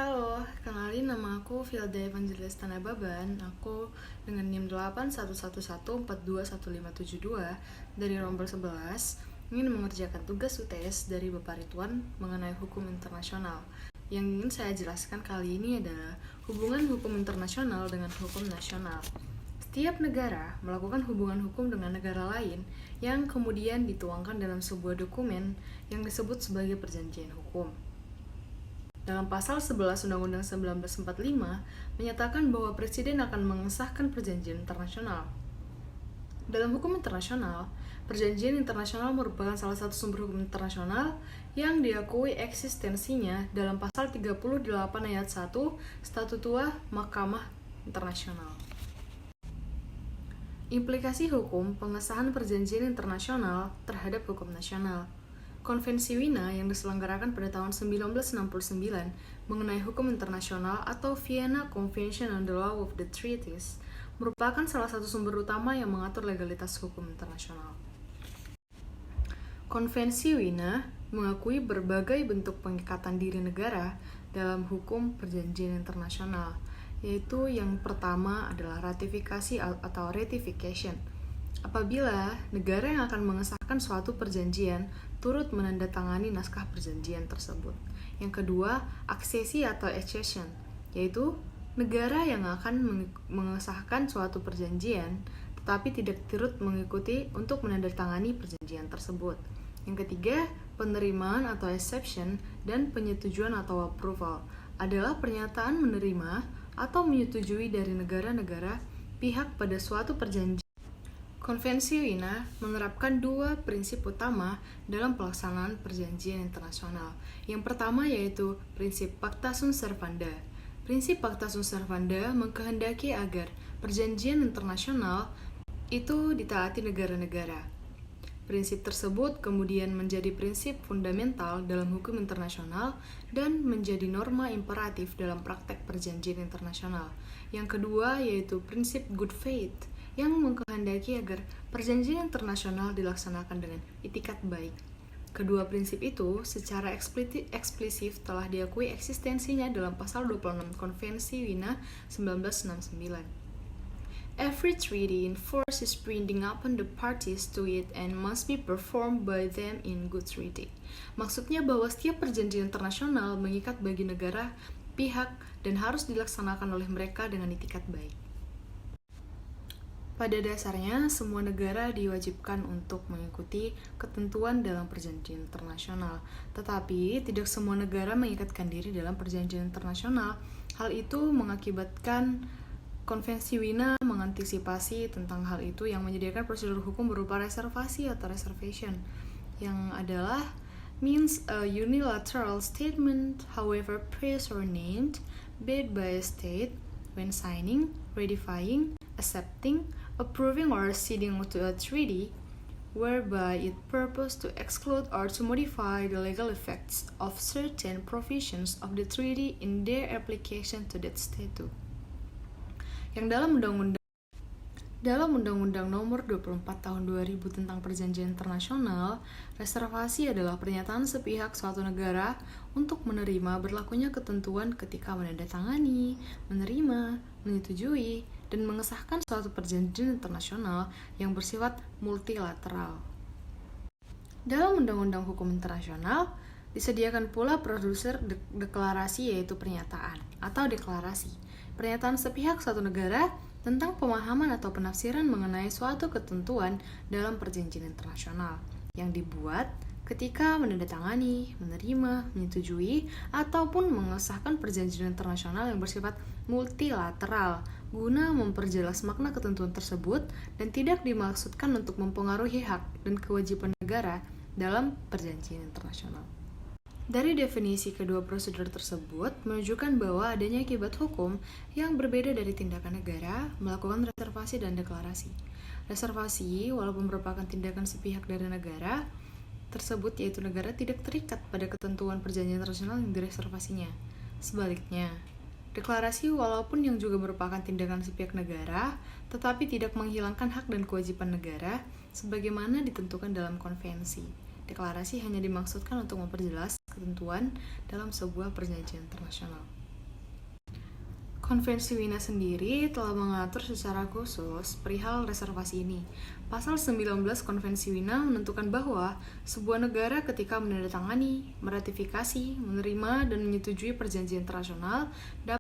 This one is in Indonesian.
Halo, kenalin nama aku Vilda Evangelista Nababan. Aku dengan NIM 811142152 dari Rombel 11 ingin mengerjakan tugas UTS dari Bapak Ridwan mengenai hukum internasional. Yang ingin saya jelaskan kali ini adalah hubungan hukum internasional dengan hukum nasional. Setiap negara melakukan hubungan hukum dengan negara lain yang kemudian dituangkan dalam sebuah dokumen yang disebut sebagai perjanjian hukum. Dalam pasal 11 Undang-Undang 1945 menyatakan bahwa Presiden akan mengesahkan perjanjian internasional. Dalam hukum internasional, perjanjian internasional merupakan salah satu sumber hukum internasional yang diakui eksistensinya dalam pasal 38 ayat 1 Statuta Mahkamah Internasional. Implikasi hukum pengesahan perjanjian internasional terhadap hukum nasional. Konvensi Wina yang diselenggarakan pada tahun 1969 mengenai hukum internasional atau Vienna Convention on the Law of the Treaties merupakan salah satu sumber utama yang mengatur legalitas hukum internasional. Konvensi Wina mengakui berbagai bentuk pengikatan diri negara dalam hukum perjanjian internasional, yaitu yang pertama adalah ratifikasi atau ratification. Apabila negara yang akan mengesahkan suatu perjanjian turut menandatangani naskah perjanjian tersebut. Yang kedua, aksesi atau accession, yaitu negara yang akan mengesahkan suatu perjanjian tetapi tidak turut mengikuti untuk menandatangani perjanjian tersebut. Yang ketiga, penerimaan atau acceptance dan penyetujuan atau approval adalah pernyataan menerima atau menyetujui dari negara-negara pihak pada suatu perjanjian. Konvensi Wina menerapkan dua prinsip utama dalam pelaksanaan perjanjian internasional. Yang pertama yaitu prinsip pacta sunt servanda. Prinsip pacta sunt servanda mengkehendaki agar perjanjian internasional itu ditaati negara-negara. Prinsip tersebut kemudian menjadi prinsip fundamental dalam hukum internasional dan menjadi norma imperatif dalam praktek perjanjian internasional. Yang kedua yaitu prinsip good faith yang mengkehendaki agar perjanjian internasional dilaksanakan dengan itikat baik. Kedua prinsip itu secara eksplisit telah diakui eksistensinya dalam pasal 26 Konvensi Wina 1969. Every treaty in force is binding upon the parties to it and must be performed by them in good treaty. Maksudnya bahwa setiap perjanjian internasional mengikat bagi negara, pihak, dan harus dilaksanakan oleh mereka dengan itikat baik. Pada dasarnya, semua negara diwajibkan untuk mengikuti ketentuan dalam perjanjian internasional. Tetapi, tidak semua negara mengikatkan diri dalam perjanjian internasional. Hal itu mengakibatkan Konvensi Wina mengantisipasi tentang hal itu yang menyediakan prosedur hukum berupa reservasi atau reservation, yang adalah means a unilateral statement, however phrased or named, made by a state when signing, ratifying, accepting, approving or acceding to a treaty, whereby it purposes to exclude or to modify the legal effects of certain provisions of the treaty in their application to that statute. Yang dalam Undang-Undang Nomor 24 Tahun 2000 tentang Perjanjian Internasional, reservasi adalah pernyataan sepihak suatu negara untuk menerima berlakunya ketentuan ketika menandatangani, menerima, menyetujui, dan mengesahkan suatu perjanjian internasional yang bersifat multilateral. Dalam Undang-Undang Hukum Internasional, disediakan pula prosedur deklarasi yaitu pernyataan atau deklarasi. Pernyataan sepihak suatu negara tentang pemahaman atau penafsiran mengenai suatu ketentuan dalam perjanjian internasional yang dibuat ketika menandatangani, menerima, menyetujui, ataupun mengesahkan perjanjian internasional yang bersifat multilateral guna memperjelas makna ketentuan tersebut dan tidak dimaksudkan untuk mempengaruhi hak dan kewajiban negara dalam perjanjian internasional. Dari definisi kedua prosedur tersebut menunjukkan bahwa adanya akibat hukum yang berbeda dari tindakan negara melakukan reservasi dan deklarasi. Reservasi, walaupun merupakan tindakan sepihak dari negara tersebut, yaitu negara tidak terikat pada ketentuan perjanjian internasional yang direservasinya. Sebaliknya, deklarasi walaupun yang juga merupakan tindakan sepihak negara, tetapi tidak menghilangkan hak dan kewajiban negara sebagaimana ditentukan dalam konvensi. Deklarasi hanya dimaksudkan untuk memperjelas ketentuan dalam sebuah perjanjian internasional. Konvensi Wina sendiri telah mengatur secara khusus perihal reservasi ini. Pasal 19 Konvensi Wina menentukan bahwa sebuah negara ketika menandatangani, meratifikasi, menerima, dan menyetujui perjanjian internasional